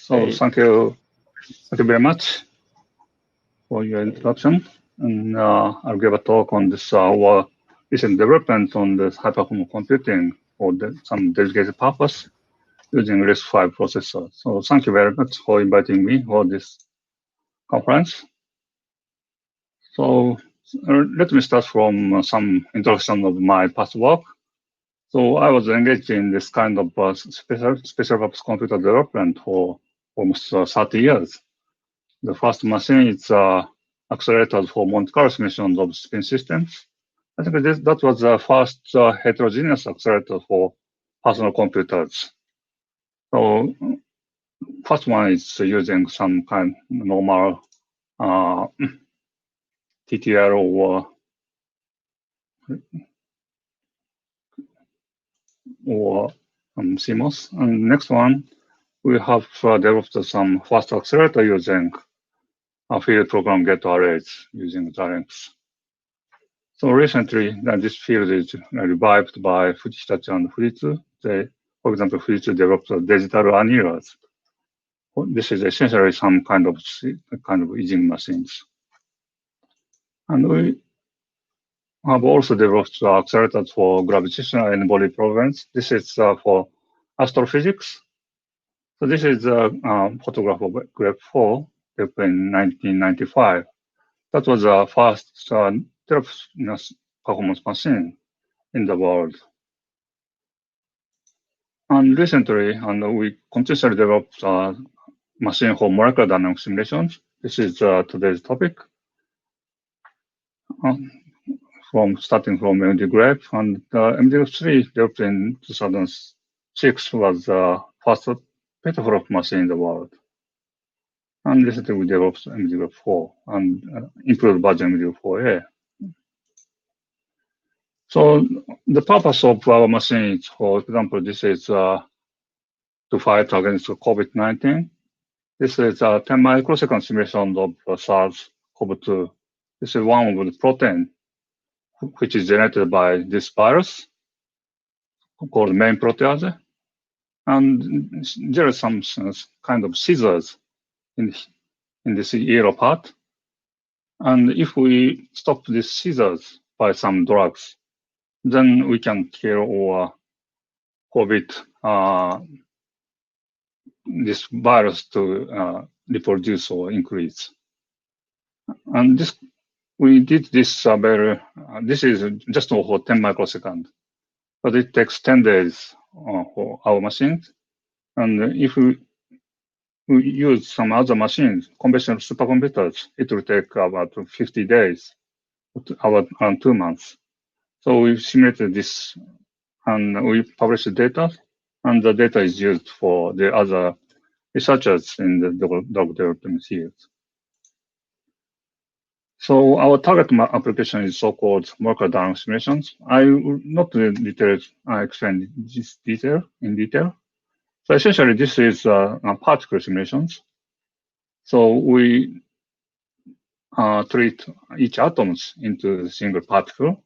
So thank you very much for your introduction. And I'll give a talk on this our recent development on this high-performance computing for some dedicated purpose using RISC-V processor. So thank you very much for inviting me for this conference. So let me start from some introduction of my past work. So I was engaged in this kind of special purpose computer development for almost 30 years. The first machine is accelerators for Monte Carlo simulations of spin systems. I think that was the first heterogeneous accelerator for personal computers. So first one is using some kind of normal TTL or CMOS. And next one, we have developed some fast accelerator using a field program gate arrays using Xilinx. So recently, this field is revived by Fujitachi and Fujitsu. For example, Fujitsu developed digital annealers. This is essentially some kind of imaging machines. And we have also developed accelerators for gravitational n-body problems. This is for astrophysics. So this is a photograph of Grep 4 developed in 1995. That was the first performance machine in the world. And recently, we continuously developed a machine for molecular dynamic simulations. This is today's topic. Starting from MD-Grep, and MD-Grep 3 developed in 2006 was the first petaflop machine in the world. And recently we developed MD-Grep 4 and improved version MD-Grep 4a. So the purpose of our machine is, for example, this is to fight against COVID-19. This is a 10 microsecond simulation of SARS-CoV-2. This is one of the protein which is generated by this virus called main protease. And there are some kind of scissors in this yellow part. And if we stop these scissors by some drugs, then we can kill or forbid this virus to reproduce or increase. And we did this this is just for 10 microseconds, but it takes 10 days for our machines. And if we use some other machines, conventional supercomputers, it will take about 50 days, around 2 months. So we simulated this and we published the data, and the data is used for the other researchers in the drug development field. So our target application is so-called molecular dynamic simulations. I will not explain this in detail. So essentially, this is particle simulations. So we treat each atoms into a single particle,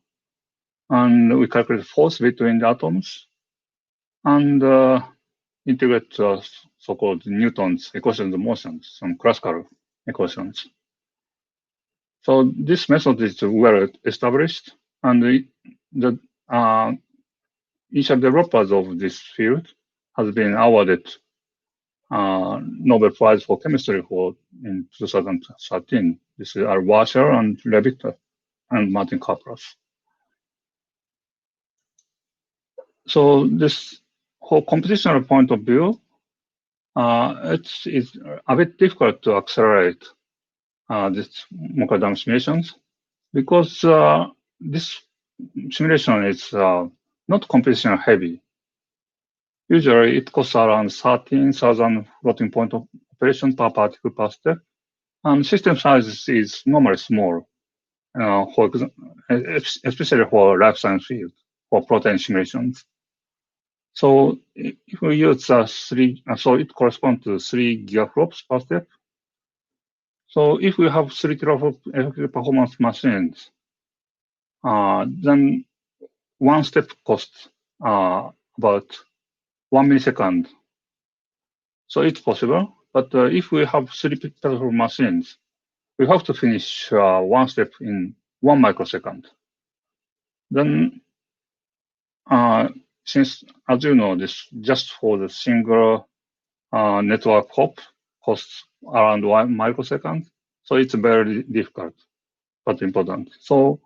and we calculate force between the atoms, and integrate so-called Newton's equations of motion, some classical equations. So this method is well established, and the initial developers of this field has been awarded Nobel Prize for Chemistry in 2013. This is Washer and Levitt and Martin Karplus. So this whole computational point of view, it's a bit difficult to accelerate this molecular dynamic simulations because this simulation is not computational heavy. Usually it costs around 13,000 floating point of operation per particle per step, and system size is normally small, especially for life science field, for protein simulations. So if we use so it corresponds to 3 gigaflops per step. So if we have 3 teraflop effective performance machines, then one step costs about 1 millisecond. So it's possible But if we have 3 petaflop machines, we have to finish one step in 1 microsecond. Then, since, as you know, this just for the single network hop costs around 1 microsecond, so it's very difficult but important. So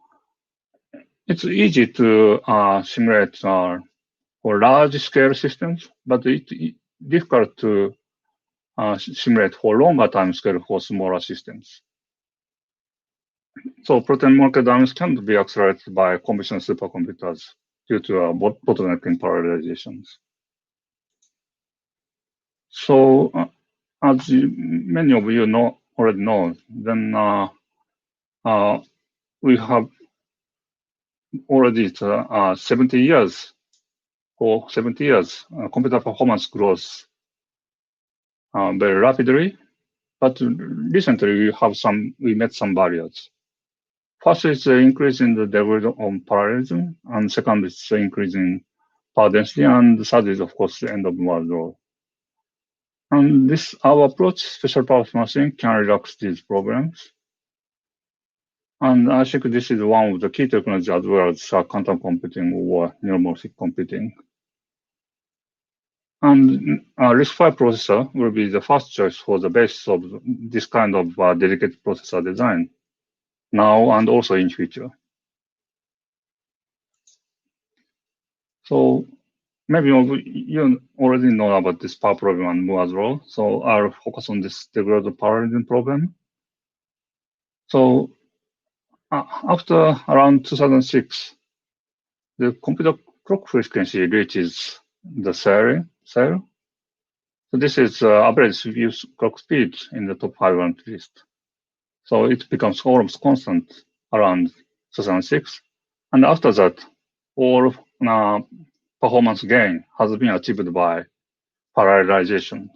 it's easy to simulate for large-scale systems, but it's difficult to simulate for longer time scale for smaller systems. So protein molecular dynamics can be accelerated by conventional supercomputers due to bottleneck in parallelizations. So as many of you already know, then we have already 70 years. For 70 years, computer performance grows very rapidly, but recently we met some barriers. First is the increase in the degree of parallelism, and second is the increase in power density, and the third is, of course, the end of world war. And our approach, special purpose machine, can relax these problems. And I think this is one of the key technologies as well as quantum computing or neuromorphic computing. And a RISC-V processor will be the first choice for the basis of this kind of dedicated processor design, now and also in future. So maybe you already know about this power problem and more as well. So I'll focus on this degraded parallelism problem. So after around 2006, the computer clock frequency reaches the cell. So this is average use clock speed in the top 500 list. So it becomes almost constant around 2006. And after that, all performance gain has been achieved by parallelization.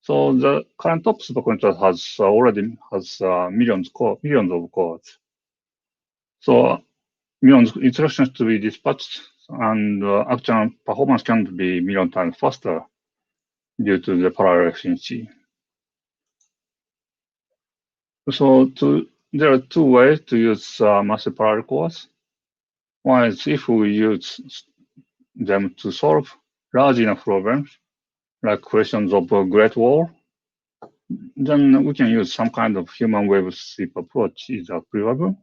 So the current top supercomputer already has millions of cores. So millions of instructions to be dispatched, and actual performance can be million times faster due to the parallel efficiency. So there are two ways to use massive parallel cores. One is if we use them to solve large enough problems, like questions of a Great Wall, then we can use some kind of human wave sweep approach is preferable.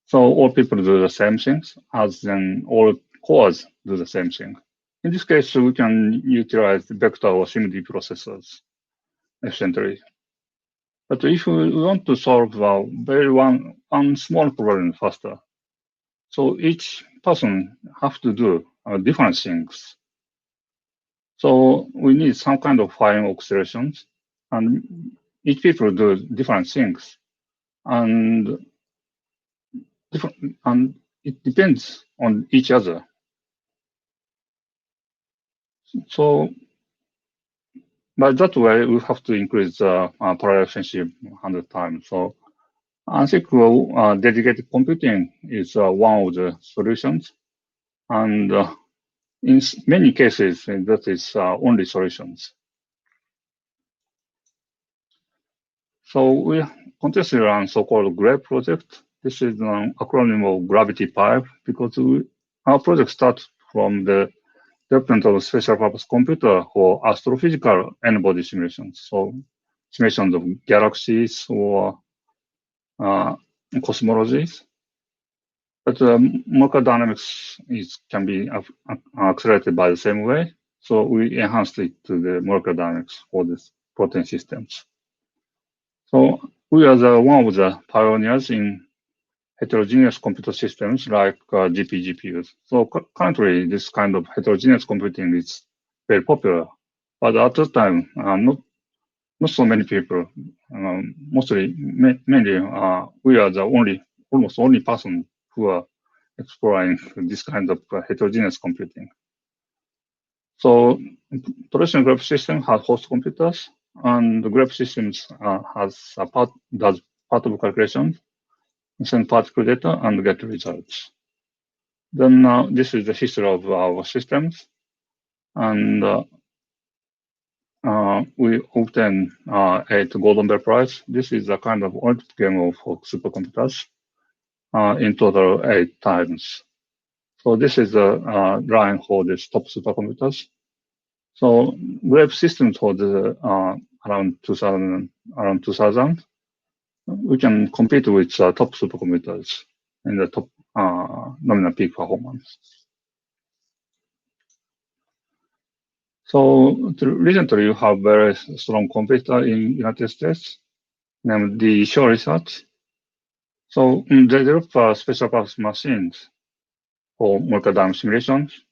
So all people do the same things, as then all cores do the same thing. In this case, we can utilize vector or SIMD processors efficiently. But if we want to solve one small problem faster, so each person have to do different things. So we need some kind of fine orchestrations, and each people do different things, and it depends on each other. So by that way, we have to increase parallel efficiency 100 times. So I think dedicated computing is one of the solutions, and in many cases, that is only solutions. So we continuously run so-called GRAVE project. This is an acronym of Gravity Pipe, because our project starts from the development of a special purpose computer for astrophysical n-body simulations. So simulations of galaxies or cosmologies. But molecular dynamics can be accelerated by the same way. So we enhanced it to the molecular dynamics for these protein systems. So we are one of the pioneers in heterogeneous computer systems like GPUs. So currently, this kind of heterogeneous computing is very popular. But at that time, not so many people. Mainly, we are the almost only person who are exploring this kind of heterogeneous computing. So traditional graph system has host computers, and the graph systems does part of calculations, send particle data, and get results. Then this is the history of our systems, and we obtained 8 Golden Bell Prize. This is a kind of Olympic game of supercomputers. In total 8 times. So this is a line for the top supercomputers. So we have systems for the around 2000. We can compete with top supercomputers in the top nominal peak performance. So recently, you have very strong competitor in United States, named the Shaw Research. So they develop special purpose machines for molecular dynamics simulations.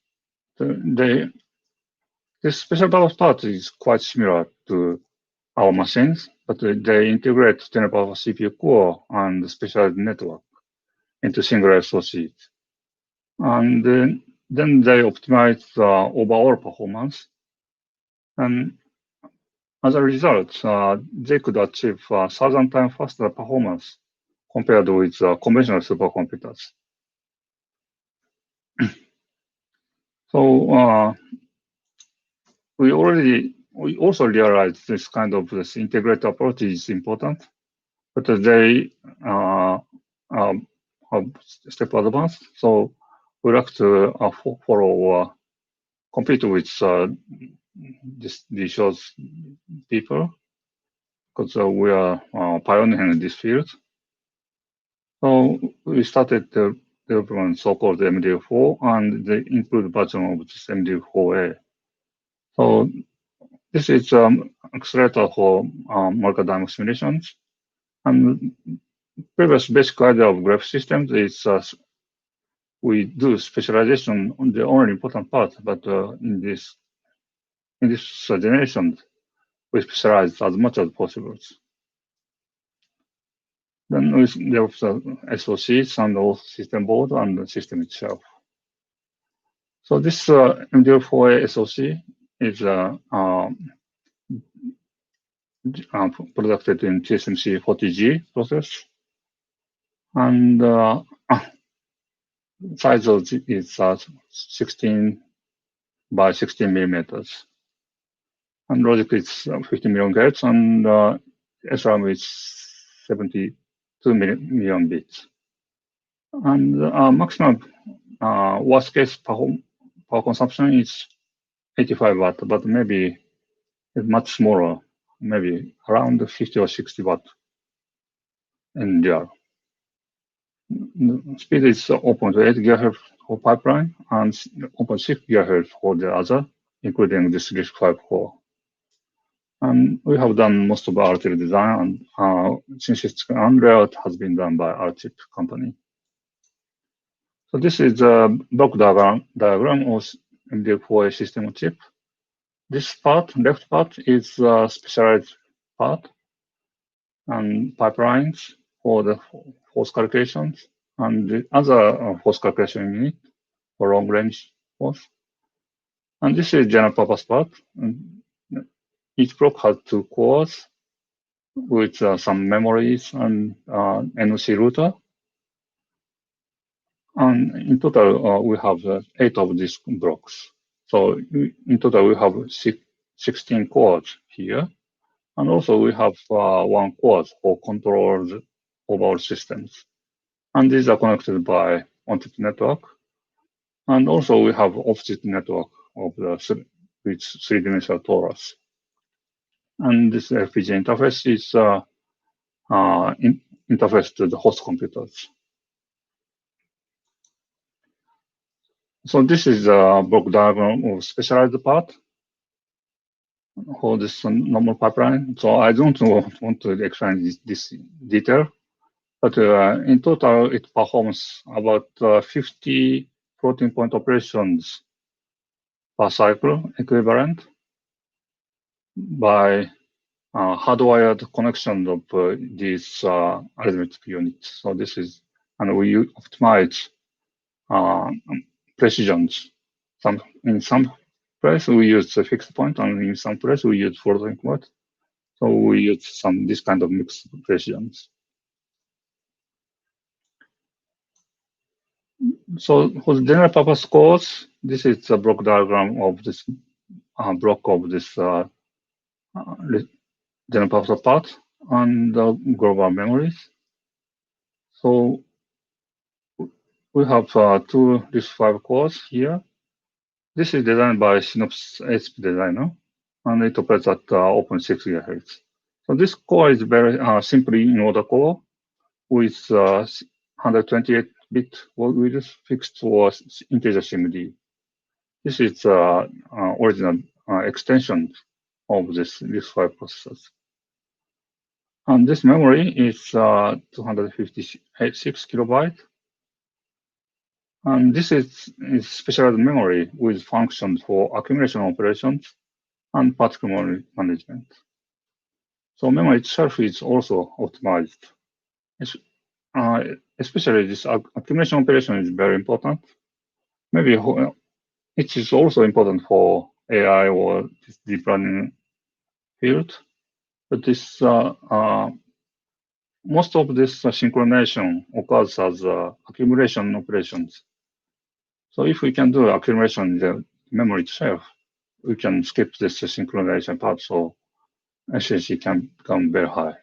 This special purpose part is quite similar to our machines, but they integrate general purpose CPU core and specialized network into single SoC. And then they optimize overall performance. And as a result, they could achieve 1,000 times faster performance compared with conventional supercomputers. So we also realized this kind of integrated approach is important, but they have step advanced. So we like to follow or compete with these people, because we are pioneering in this field. So we started the development so-called MDU4, and they include version of this MDU4A. So this is accelerator for molecular dynamics simulations. And previous basic idea of graph systems is we do specialization on the only important part, but in this generation, we specialize as much as possible. Then we develop the SoCs and the system board and the system itself. So this MDU4A SoC is produced in TSMC 40G process, and size of it is 16 by 16 millimeters, and logic is 50 million gates, and SRAM is 72 million bits, and maximum worst case power consumption is 85 watt, but maybe it's much smaller, maybe around 50 or 60 watt in real. The speed is 0.8 gigahertz for pipeline and 0.6 gigahertz for the other, including this RISC-V core. And we have done most of our RTL design, and since it's layout has been done by our chip company. So this is a block diagram of MDU4A system on chip. This part, left part, is a specialized part and pipelines for the force calculations, and the other force calculation unit for long range force. And this is general purpose part. And each block has 2 cores with some memories and NOC router. And in total, we have 8 of these blocks. So in total, we have 16 cores here. And also we have 1 core for control overall systems. And these are connected by on-chip network. And also we have off-chip network of the with 3-dimensional torus. And this FPGA interface is interface to the host computers. So this is a block diagram of specialized part for this normal pipeline. So I don't want to explain this detail, but in total, it performs about 50 floating point operations per cycle equivalent by hardwired connection of these arithmetic units. So this is, and we optimize precisions. In some place we use a fixed point, and in some place we use floating point. So we use this kind of mixed precisions. So for the general purpose cores, this is a block diagram of this block of this general purpose part and global memories. So we have two RISC-V cores here. This is designed by Synopsys ASP designer, and it operates at open 6 GHz. So this core is very simply in-order core with 128-bit width fixed or integer SIMD. This is original extension of this RISC-V processors. And this memory is 256 kilobyte. And this is specialized memory with functions for accumulation operations and particle memory management. So memory itself is also optimized. Especially this accumulation operation is very important. Maybe it is also important for AI or this deep learning field. But this most of this synchronization occurs as accumulation operations. So if we can do accumulation in the memory itself, we can skip this synchronization part, so efficiency can become very high.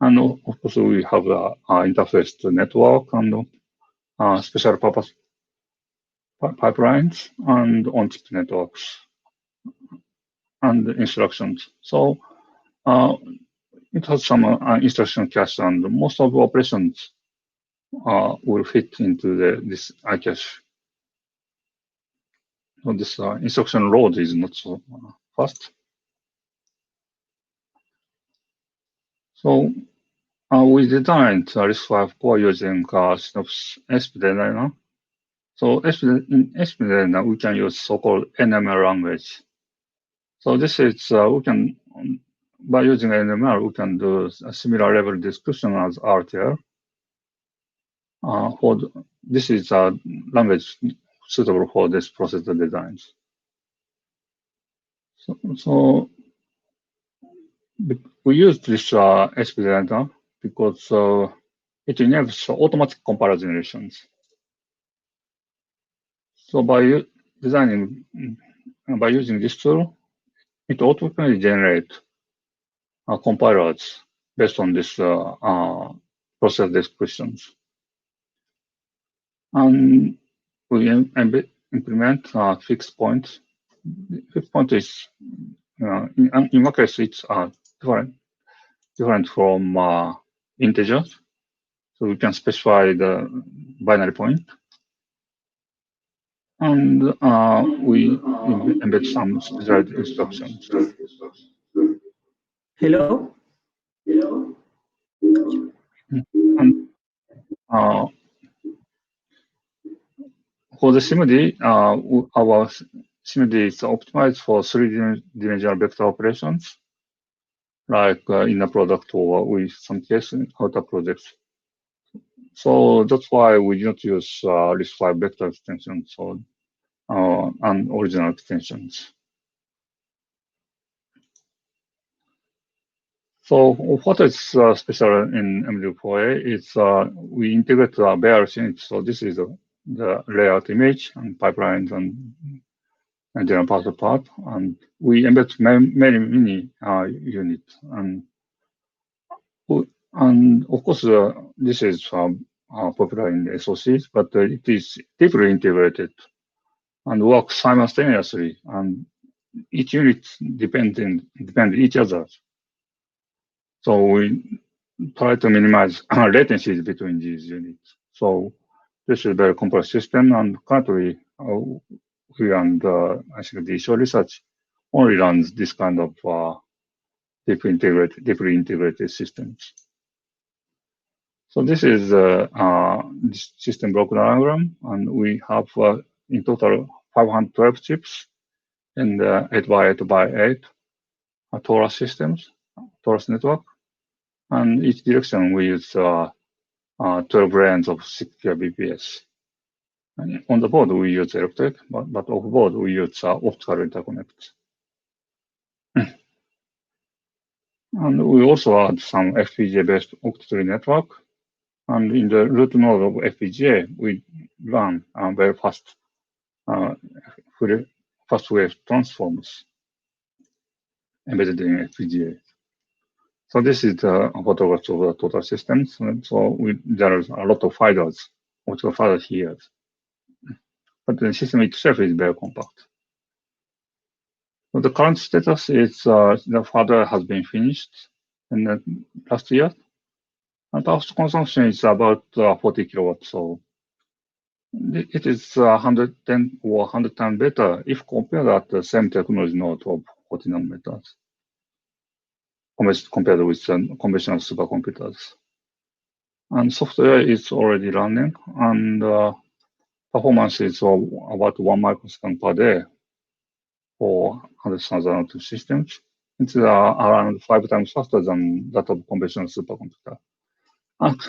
And of course, we have interface to network and special purpose pipelines and on-chip networks and instructions. So it has some instruction cache, and most of the operations will fit into this iCache. So this instruction load is not so fast. So we designed RISC-V core using Synopsys ASP designer. So in ASP designer, we can use so-called NML language. So this is we can by using NML, we can do a similar level description as RTL. This is a language suitable for this processor designs. So we use this ASP designer because it enables automatic compiler generations. So by using this tool, it automatically generates compilers based on this process descriptions. And we implement fixed point. Fixed point is, in my case, it's different from integers. So we can specify the binary point. And we embed some specialized instructions. Hello? And for the SIMD, our SIMD is optimized for 3-dimensional vector operations, like in a product or with some case in outer projects. So that's why we do not use RISC-V vector extensions and original extensions. So what is special in MD4A is we integrate VRC units. So this is the layout image and pipelines and general purpose part. And we embed many units. And of course, this is popular in the SoCs, but it is deeply integrated and works simultaneously. And each unit depend each other. So we try to minimize latencies between these units. So this is a very complex system, and currently we and I think the issue research only runs this kind of deeply integrated systems. So this is this system block diagram, and we have in total 512 chips in the 8x8x8 Torus systems, Torus network. And each direction we use 12 lanes of 6 Gbps. And on the board we use electric, but off board we use optical interconnects. And we also add some FPGA-based octet-tree network. And in the root node of FPGA, we run very fast wave transforms. embedded in FPGA. So this is the photograph of the total systems. So there are a lot of fibers, optical fibers here. But the system itself is very compact. So the current status is the hardware has been finished in the last year. And power consumption is about 40 kilowatts. So it is 110 or 100 times better if compared at the same technology node of 40 nanometers compared with conventional supercomputers. And software is already running, and performance is about 1 microsecond per day for 100,000 systems. It's around 5 times faster than that of conventional supercomputer.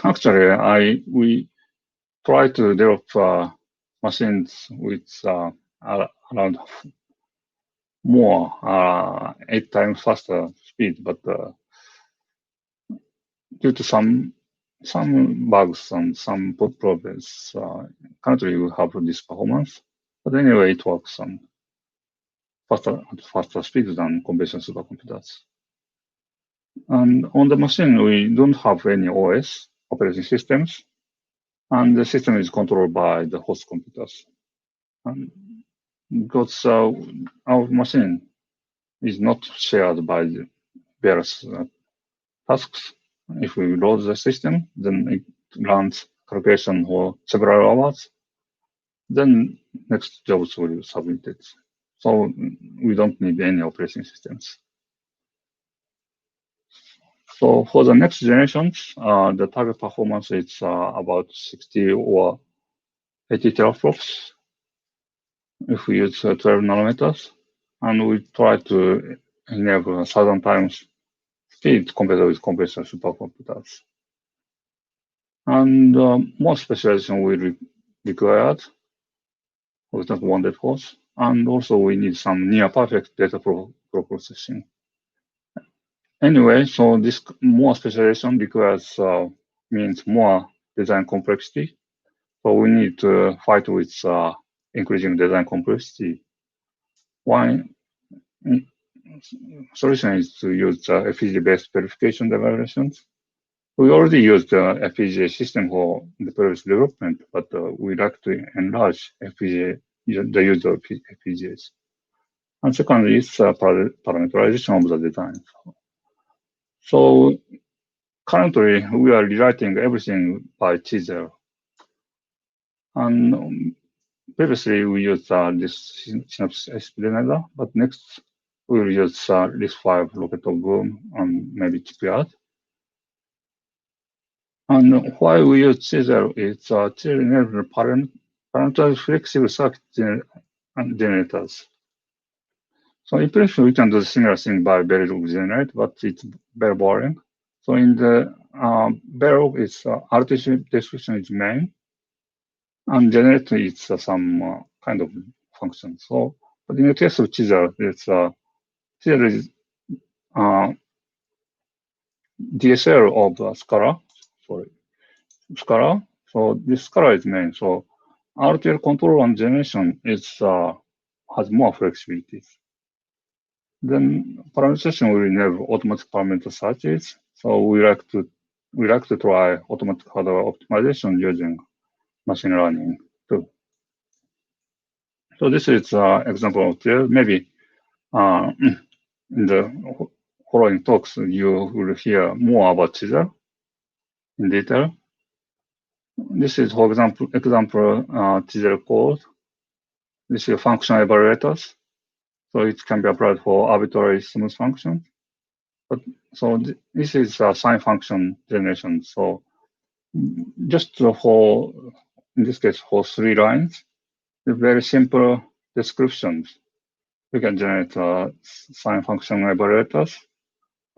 Actually, we try to develop machines with around more 8 times faster speed, but due to some bugs and some problems, currently we have this performance. But anyway, it works on faster speed than conventional supercomputers. And on the machine, we don't have any OS, operating systems, and the system is controlled by the host computers. And because our machine is not shared by the various tasks, if we load the system, then it runs calculation for several hours. Then next jobs will be submitted. So we don't need any operating systems. So for the next generations, the target performance is about 60 or 80 teraflops if we use 12 nanometers. And we try to enable 1,000 times speed compared with conventional supercomputers. And more specialization will be required, for example, one force. And also we need some near perfect data processing. Anyway, so this more specialization requires means more design complexity. So we need to fight with increasing design complexity. One solution is to use FPGA-based verification evaluations. We already used the FPGA system for the previous development, but we like to enlarge FPGA, the use of FPGAs. And secondly, is parametrization of the design. So currently, we are rewriting everything by T0. And previously, we used this Synapse SPDNether, but next, we will use RISC-V, Rocket of Boom, and maybe TPR. And why we use T0 is to enable parameter flexible circuit generators. So in principle, we can do similar thing by Verilog generate, but it's very boring. So in the Verilog, it's artificial description is main, and generate is some kind of function. So, but in the case of T0, it's T0 is DSL of Scala. Sorry, Scala. So this Scala is main. So RTL control and generation is has more flexibility. Then parameterization will enable automatic parameter searches. So we like to try automatic hardware optimization using machine learning too. So this is an example of there. Maybe in the following talks, you will hear more about Caesar in detail. This is, for example, Caesar code. This is function evaluators. So it can be applied for arbitrary smooth functions. But so this is a sign function generation. So just for, in this case, for 3 lines, the very simple descriptions, we can generate sign function evaluators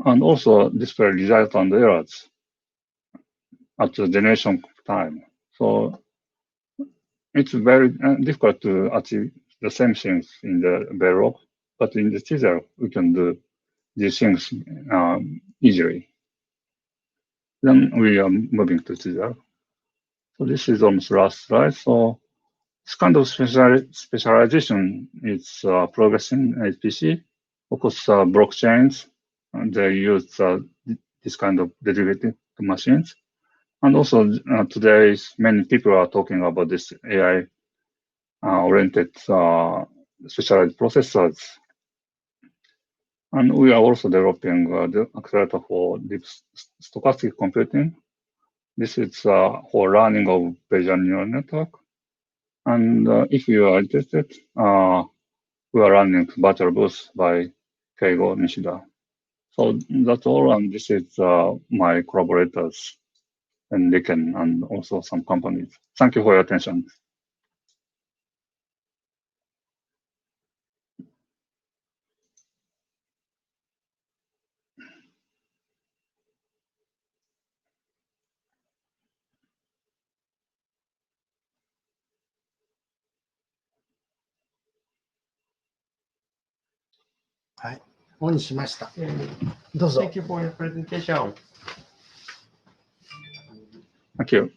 and also display results and errors at the generation time. So it's very difficult to achieve the same things in the Verilog, but in the Caesar, we can do these things easily. Then we are moving to Caesar. So this is almost last slide. So this kind of specialization is progressing in HPC. of course, blockchains, and they use this kind of dedicated machines. And also today, many people are talking about this AI-oriented specialized processors. And we are also developing the accelerator for deep stochastic computing. This is for learning of Bayesian neural network. And if you are interested, we are running virtual booth by Keigo Nishida. So that's all, and this is my collaborators and Riken and also some companies. Thank you for your attention. Hi. オンにしました。どうぞ。 Thank you for your presentation. Thank you.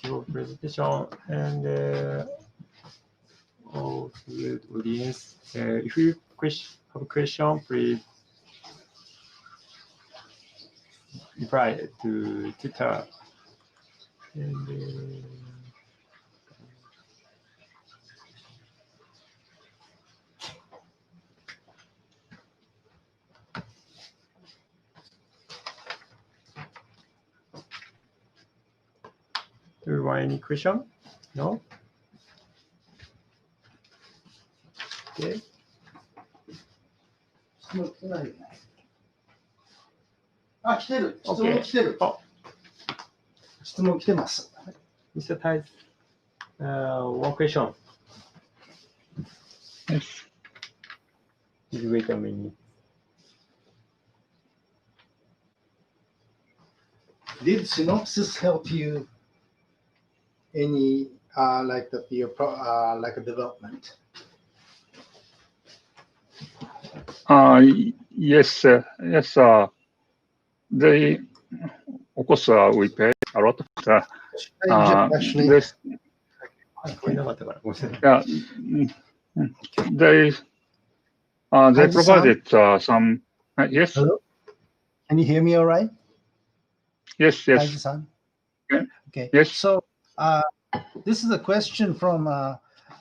Your presentation and all the audience. If you have a question, please reply to Twitter. And do you want any question? No? Okay. 質問来てないよね。あ、来てる。質問来てる。質問来てます。 Mr. Tai, one question. Yes. Please wait a minute. Did Synopsys help you any like your like a development? Yes, yes. They, of course, we pay a lot. Actually, This, 聞こえなかったからごめんなさい。 yeah, they provided some. Yes. hello? Can you hear me all right? Yes. Yes. Tajii-san? Yeah. Okay. Yes. So this is a question from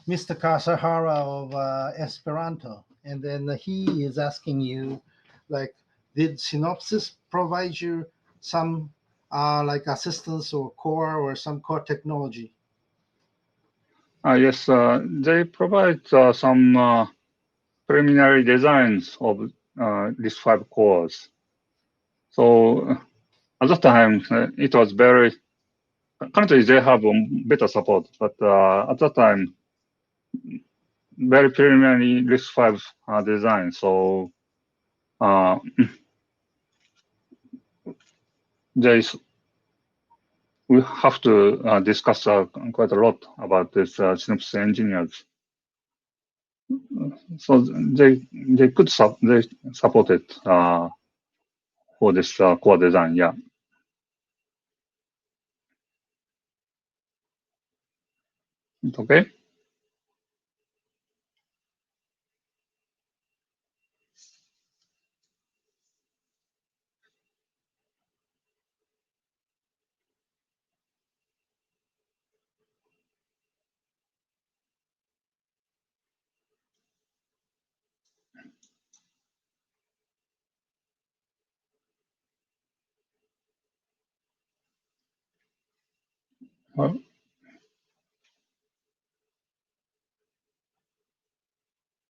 Mr. Kasahara of Esperanto, and then he is asking you, like, did Synopsys provide you some like assistance or some core technology? Yes. They provide some preliminary designs of these 5 cores. So at that time, it was very. Currently, they have better support, but at that time, very preliminary RISC-V design. So we have to discuss quite a lot about this Synopsys engineers. So they supported for this core design. Yeah. Okay. Well,